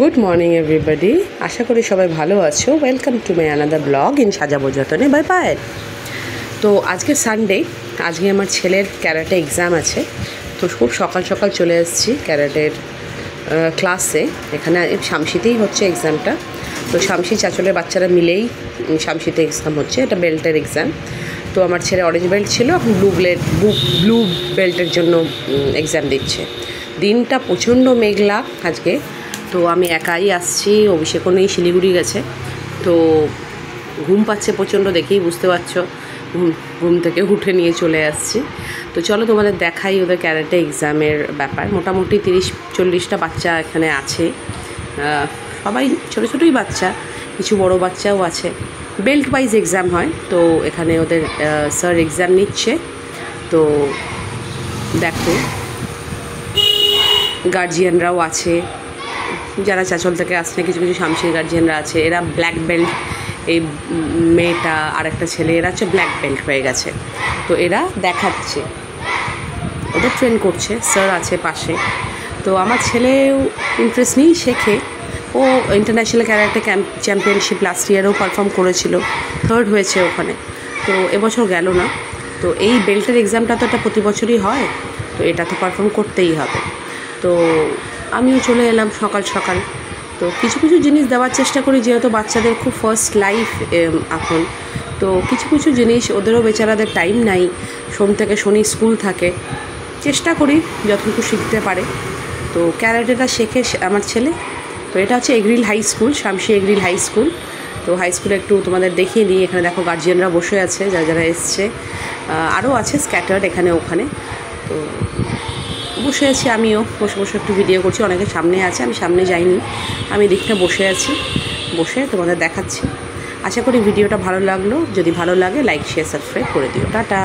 Good morning everybody, আশা করি সবাই ভালো আছো। Welcome to my another blog in সাজাবো যতনে বাই বাই। তো আজকে সানডে, আজকে আমার ছেলের ক্যারাটে এক্সাম আছে। তো খুব সকাল সকাল চলে এসেছি ক্যারাটের ক্লাসে। এখানে শামসিতেই হচ্ছে এক্সামটা। তো শামসি চাচলের বাচ্চারা মিলেই শামসিতে এক্সাম হচ্ছে, এটা বেল্টের এক্সাম। তো আমার ছেলে অরেঞ্জ বেল্ট ছিল, এখন ব্লু বেল্টের জন্য এক্সাম দিচ্ছে। দিনটা প্রচণ্ড মেঘলা আজকে। তো আমি একাই আসছি, অভিষেকও নেই, শিলিগুড়ি গেছে। তো ঘুম পাচ্ছে প্রচণ্ড, দেখেই বুঝতে পারছো। ঘুম থেকে উঠে নিয়ে চলে আসছি। তো চলো তোমাদের দেখাই ওদের ক্যারাটে এক্সামের ব্যাপার। মোটামুটি 30-40টা বাচ্চা এখানে আছে, সবাই ছোটো ছোটোই বাচ্চা, কিছু বড় বাচ্চাও আছে। বেল্ট ওয়াইজ এক্সাম হয়। তো এখানে ওদের স্যার এক্সাম নিচ্ছে। তো দেখো গার্জিয়ানরাও আছে, যারা চাচল থেকে আসছে, কিছু কিছু শামসির গার্জিয়ানরা আছে। এরা ব্ল্যাক বেল্ট, এই মেয়েটা আর একটা ছেলে, এরা হচ্ছে ব্ল্যাক বেল্ট হয়ে গেছে। তো এরা দেখাচ্ছে, ওদের ট্রেন করছে, স্যার আছে পাশে। তো আমার ছেলেও ইন্টারেস্ট নিয়েই শেখে। ও ইন্টারন্যাশনাল ক্যারাটে চ্যাম্পিয়নশিপ লাস্ট ইয়ারেও পারফর্ম করেছিল, 3rd হয়েছে ওখানে। তো এবছর গেল না। তো এই বেল্টের এক্সামটা তো এটা প্রতি বছরই হয়, তো এটা তো পারফর্ম করতেই হবে। তো আমিও চলে এলাম সকাল সকাল। তো কিছু কিছু জিনিস দেওয়ার চেষ্টা করি, যেহেতু বাচ্চাদের খুব ফার্স্ট লাইফ এখন। তো কিছু কিছু জিনিস, ওদেরও বেচারাদের টাইম নাই, সোম থেকে শনি স্কুল থাকে। চেষ্টা করি যতটুকু শিখতে পারে। তো ক্যারাটেটা শেখে আমার ছেলে। তো এটা হচ্ছে এগ্রিল high school, Samsi এগ্রিল high school. তো হাই স্কুলে একটু তোমাদের দেখিয়ে দিই। এখানে দেখো গার্জিয়ানরা বসে আছে, যারা যারা এসছে, আরও আছে স্ক্যাটার্ড এখানে ওখানে। তো বসে আছি, আমিও বসে বসে একটু ভিডিও করছি। অনেকে সামনে আছে, আমি সামনে যাইনি, আমি দিকটা বসে আছি, বসে তোমাদের দেখাচ্ছি। আশা করি ভিডিওটা ভালো লাগলো। যদি ভালো লাগে লাইক শেয়ার সাবস্ক্রাইব করে দিও। টাটা।